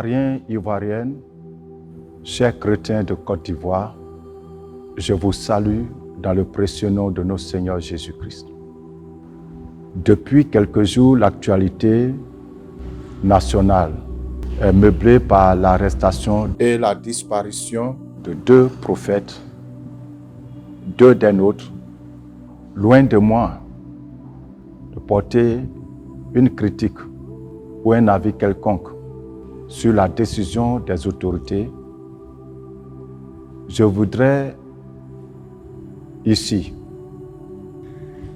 Ivoiriens, Ivoiriennes, chers chrétiens de Côte d'Ivoire, je vous salue dans le précieux nom de notre Seigneur Jésus-Christ. Depuis quelques jours, l'actualité nationale est meublée par l'arrestation et la disparition de 2 prophètes, 2 des nôtres. Loin de moi de porter une critique ou un avis quelconque sur la décision des autorités, je voudrais ici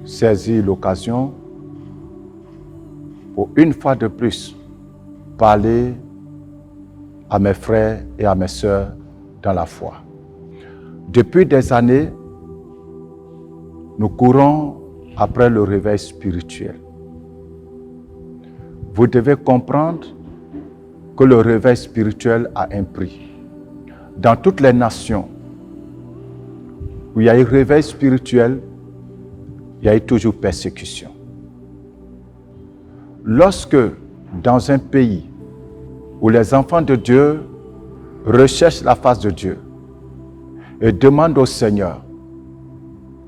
saisir l'occasion pour une fois de plus parler à mes frères et à mes sœurs dans la foi. Depuis des années, nous courons après le réveil spirituel. Vous devez comprendre que le réveil spirituel a un prix. Dans toutes les nations où il y a eu réveil spirituel, il y a eu toujours persécution. Lorsque, dans un pays où les enfants de Dieu recherchent la face de Dieu et demandent au Seigneur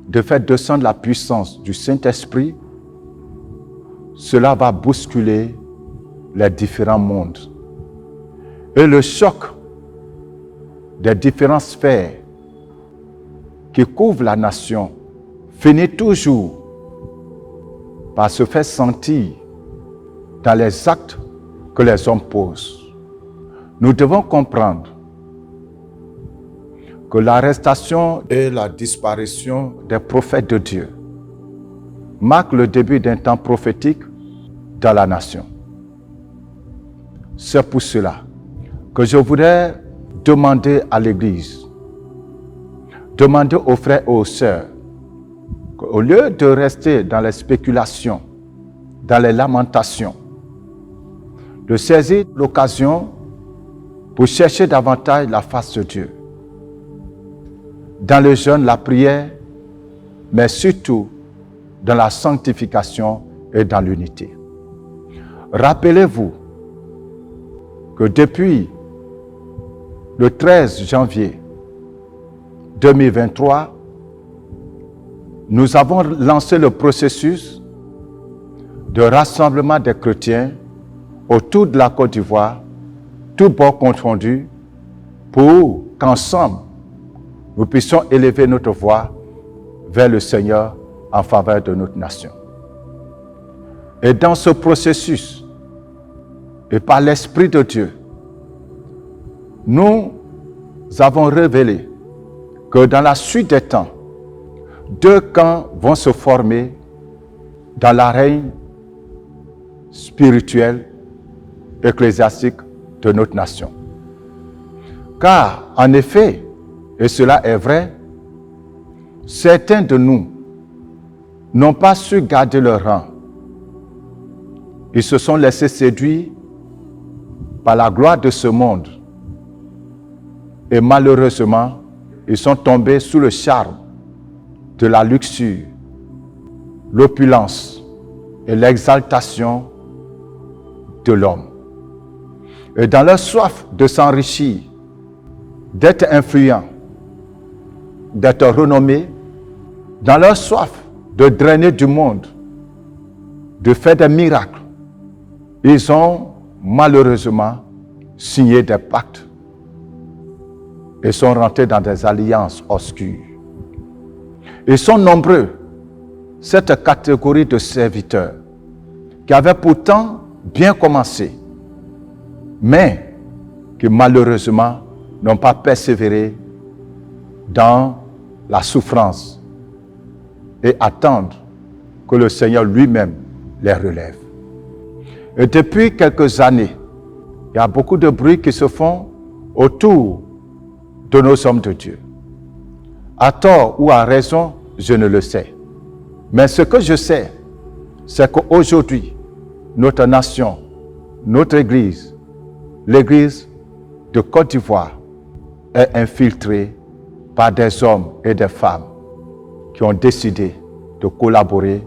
de faire descendre la puissance du Saint-Esprit, cela va bousculer les différents mondes. Et le choc des différentes sphères qui couvrent la nation finit toujours par se faire sentir dans les actes que les hommes posent. Nous devons comprendre que l'arrestation et la disparition des prophètes de Dieu marquent le début d'un temps prophétique dans la nation. C'est pour cela que je voudrais demander à l'Église, demander aux frères et aux sœurs, qu'au lieu de rester dans les spéculations, dans les lamentations, de saisir l'occasion pour chercher davantage la face de Dieu. Dans le jeûne, la prière, mais surtout dans la sanctification et dans l'unité. Rappelez-vous que depuis le 13 janvier 2023, nous avons lancé le processus de rassemblement des chrétiens autour de la Côte d'Ivoire, tous bords confondus, pour qu'ensemble, nous puissions élever notre voix vers le Seigneur en faveur de notre nation. Et dans ce processus, et par l'Esprit de Dieu, nous avons révélé que dans la suite des temps, 2 camps vont se former dans l'arène spirituelle, ecclésiastique de notre nation. Car, en effet, et cela est vrai, certains de nous n'ont pas su garder leur rang. Ils se sont laissés séduire par la gloire de ce monde. Et malheureusement, ils sont tombés sous le charme de la luxure, l'opulence et l'exaltation de l'homme. Et dans leur soif de s'enrichir, d'être influents, d'être renommés, dans leur soif de drainer du monde, de faire des miracles, ils ont malheureusement signé des pactes et sont rentrés dans des alliances obscures. Ils sont nombreux, cette catégorie de serviteurs, qui avaient pourtant bien commencé, mais qui malheureusement n'ont pas persévéré dans la souffrance et attendent que le Seigneur lui-même les relève. Et depuis quelques années, il y a beaucoup de bruit qui se font autour de nos hommes de Dieu. À tort ou à raison, je ne le sais. Mais ce que je sais, c'est qu'aujourd'hui, notre nation, notre Église, l'Église de Côte d'Ivoire, est infiltrée par des hommes et des femmes qui ont décidé de collaborer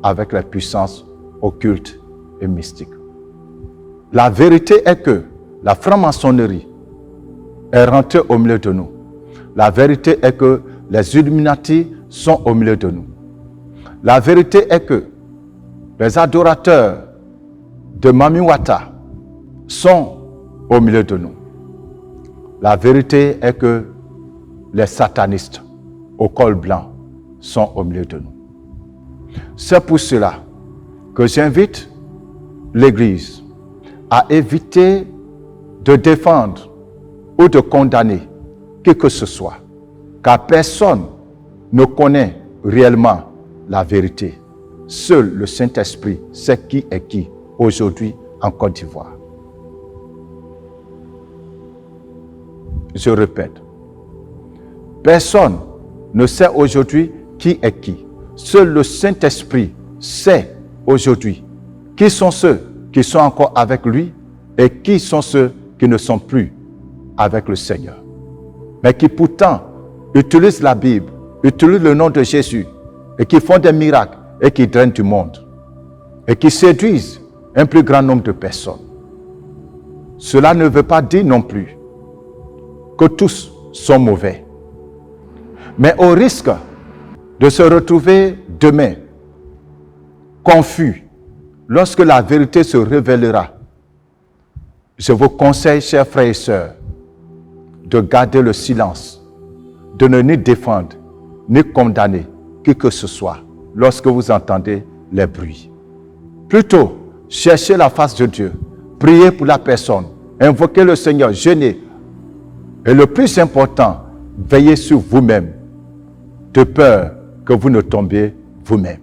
avec les puissances occultes et mystiques. La vérité est que la franc-maçonnerie est rentrée au milieu de nous. La vérité est que les Illuminati sont au milieu de nous. La vérité est que les adorateurs de Mami Wata sont au milieu de nous. La vérité est que les satanistes au col blanc sont au milieu de nous. C'est pour cela que j'invite l'Église à éviter de défendre ou de condamner qui que ce soit, car personne ne connaît réellement la vérité. Seul le Saint-Esprit sait qui est qui aujourd'hui en Côte d'Ivoire. Je répète, personne ne sait aujourd'hui qui est qui. Seul le Saint-Esprit sait aujourd'hui qui sont ceux qui sont encore avec lui et qui sont ceux qui ne sont plus avec le Seigneur. Mais qui pourtant utilisent la Bible, utilisent le nom de Jésus et qui font des miracles et qui drainent du monde et qui séduisent un plus grand nombre de personnes. Cela ne veut pas dire non plus que tous sont mauvais. Mais au risque de se retrouver demain confus lorsque la vérité se révélera, je vous conseille, chers frères et sœurs, de garder le silence, de ne ni défendre, ni condamner qui que ce soit lorsque vous entendez les bruits. Plutôt, cherchez la face de Dieu, priez pour la personne, invoquez le Seigneur, jeûnez. Et le plus important, veillez sur vous-même, de peur que vous ne tombiez vous-même.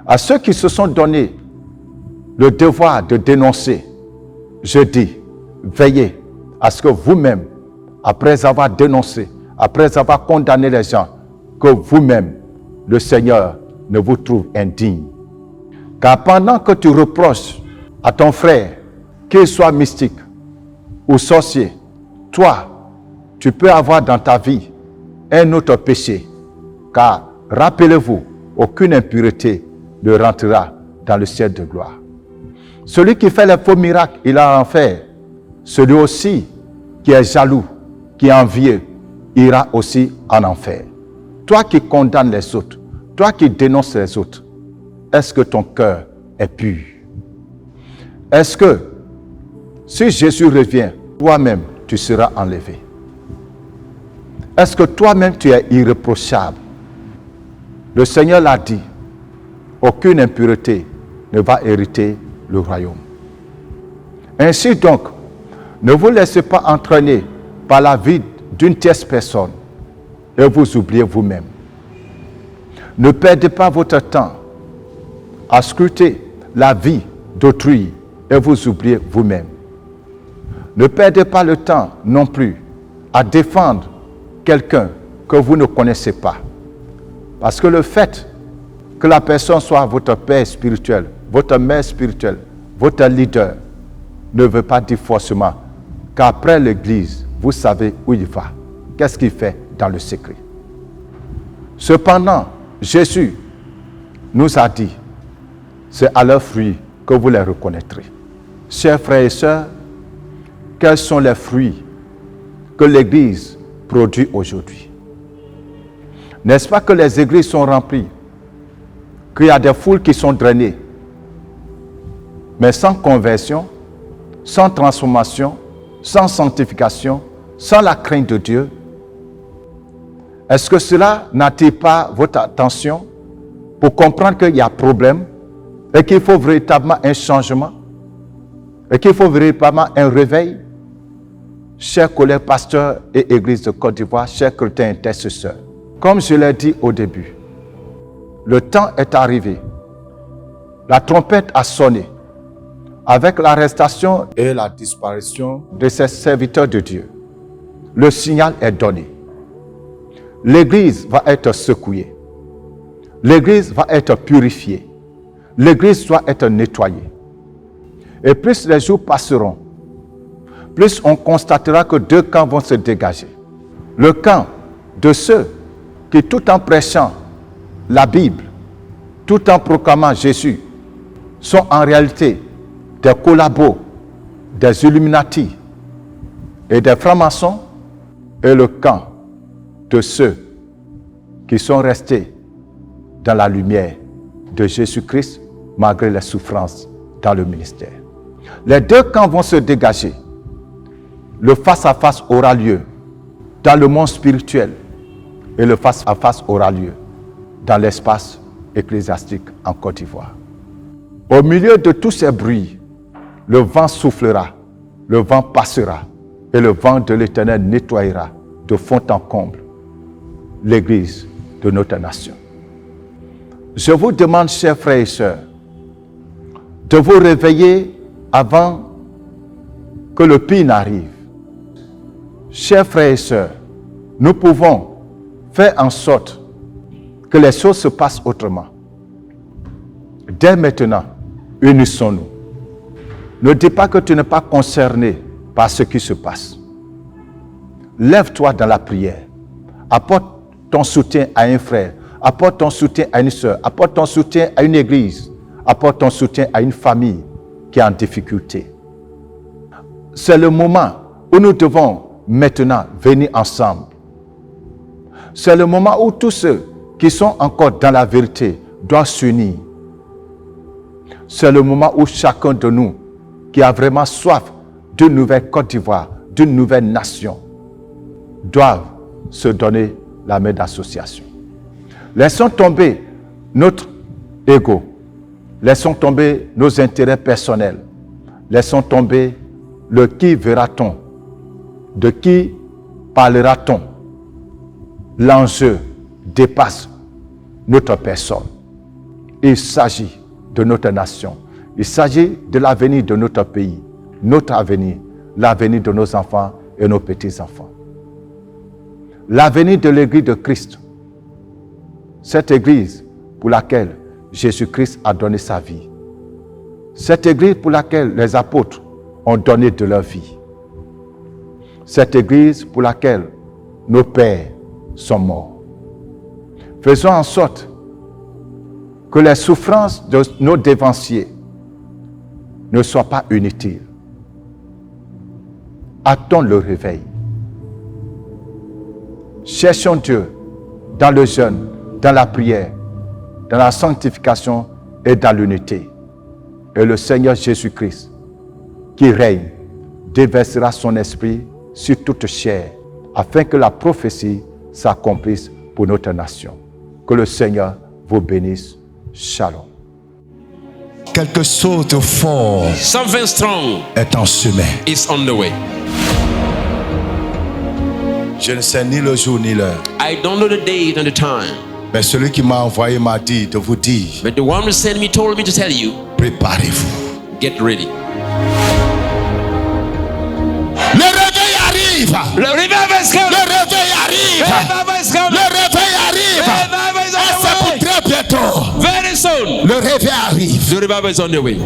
À ceux qui se sont donné le devoir de dénoncer, je dis, veillez à ce que vous-même, après avoir dénoncé, après avoir condamné les gens, que vous-même, le Seigneur ne vous trouve indigne. Car pendant que tu reproches à ton frère qu'il soit mystique ou sorcier, toi, tu peux avoir dans ta vie un autre péché. Car, rappelez-vous, aucune impureté ne rentrera dans le ciel de gloire. Celui qui fait les faux miracles, il a l'enfer. Celui aussi qui est jaloux, qui est envieux, ira aussi en enfer. Toi qui condamnes les autres, toi qui dénonces les autres, est-ce que ton cœur est pur? Est-ce que, si Jésus revient, toi-même, tu seras enlevé? Est-ce que toi-même, tu es irréprochable? Le Seigneur l'a dit, aucune impureté ne va hériter le royaume. Ainsi donc, ne vous laissez pas entraîner par la vie d'une tierce personne et vous oubliez vous-même. Ne perdez pas votre temps à scruter la vie d'autrui et vous oubliez vous-même. Ne perdez pas le temps non plus à défendre quelqu'un que vous ne connaissez pas. Parce que le fait que la personne soit votre père spirituel, votre mère spirituelle, votre leader, ne veut pas dire forcément qu'après l'église, vous savez où il va. Qu'est-ce qu'il fait dans le secret? Cependant, Jésus nous a dit, c'est à leurs fruits que vous les reconnaîtrez. Chers frères et sœurs, quels sont les fruits que l'Église produit aujourd'hui? N'est-ce pas que les églises sont remplies, qu'il y a des foules qui sont drainées, mais sans conversion, sans transformation, sans sanctification, sans la crainte de Dieu? Est-ce que cela n'attire pas votre attention pour comprendre qu'il y a problème et qu'il faut véritablement un changement et qu'il faut véritablement un réveil? Chers collègues pasteurs et églises de Côte d'Ivoire, chers chrétiens intercesseurs, comme je l'ai dit au début, le temps est arrivé. La trompette a sonné. Avec l'arrestation et la disparition de ces serviteurs de Dieu, le signal est donné. L'Église va être secouée. L'Église va être purifiée. L'Église doit être nettoyée. Et plus les jours passeront, plus on constatera que deux camps vont se dégager. Le camp de ceux qui, tout en prêchant la Bible, tout en proclamant Jésus, sont en réalité des collabos des Illuminati et des francs-maçons et le camp de ceux qui sont restés dans la lumière de Jésus-Christ malgré les souffrances dans le ministère. Les deux camps vont se dégager. Le face-à-face aura lieu dans le monde spirituel et le face-à-face aura lieu dans l'espace ecclésiastique en Côte d'Ivoire. Au milieu de tous ces bruits, le vent soufflera, le vent passera et le vent de l'Éternel nettoyera de fond en comble l'Église de notre nation. Je vous demande, chers frères et sœurs, de vous réveiller avant que le pire n'arrive. Chers frères et sœurs, nous pouvons faire en sorte que les choses se passent autrement. Dès maintenant, unissons-nous. Ne dis pas que tu n'es pas concerné par ce qui se passe. Lève-toi dans la prière. Apporte ton soutien à un frère. Apporte ton soutien à une sœur. Apporte ton soutien à une église. Apporte ton soutien à une famille qui est en difficulté. C'est le moment où nous devons maintenant venir ensemble. C'est le moment où tous ceux qui sont encore dans la vérité doivent s'unir. C'est le moment où chacun de nous qui a vraiment soif d'une nouvelle Côte d'Ivoire, d'une nouvelle nation, doivent se donner la main d'association. Laissons tomber notre ego. Laissons tomber nos intérêts personnels. Laissons tomber le qui verra-t-on, de qui parlera-t-on. L'enjeu dépasse notre personne. Il s'agit de notre nation. Il s'agit de l'avenir de notre pays, notre avenir, l'avenir de nos enfants et nos petits-enfants. L'avenir de l'Église de Christ. Cette Église pour laquelle Jésus-Christ a donné sa vie. Cette Église pour laquelle les apôtres ont donné de leur vie. Cette Église pour laquelle nos pères sont morts. Faisons en sorte que les souffrances de nos dévanciers ne soient pas inutiles. Attends le réveil. Cherchons Dieu dans le jeûne, dans la prière, dans la sanctification et dans l'unité. Et le Seigneur Jésus-Christ, qui règne, déversera son esprit sur toute chair, afin que la prophétie s'accomplisse pour notre nation. Que le Seigneur vous bénisse. Shalom. Quelque chose de fort Something strong est en chemin. is on the way. Je ne sais ni le jour ni l'heure, I don't know the date and the time, mais celui qui m'a envoyé m'a dit de vous dire, but the one who sent me told me to tell you, préparez-vous. get ready. Le réveil arrive. The revival is coming. Le réveil arrive. The revival is coming. Le réveil arrive. The revival is Et c'est on pour the way. très bientôt. Very soon. Le réveil arrive. The revival is on the way.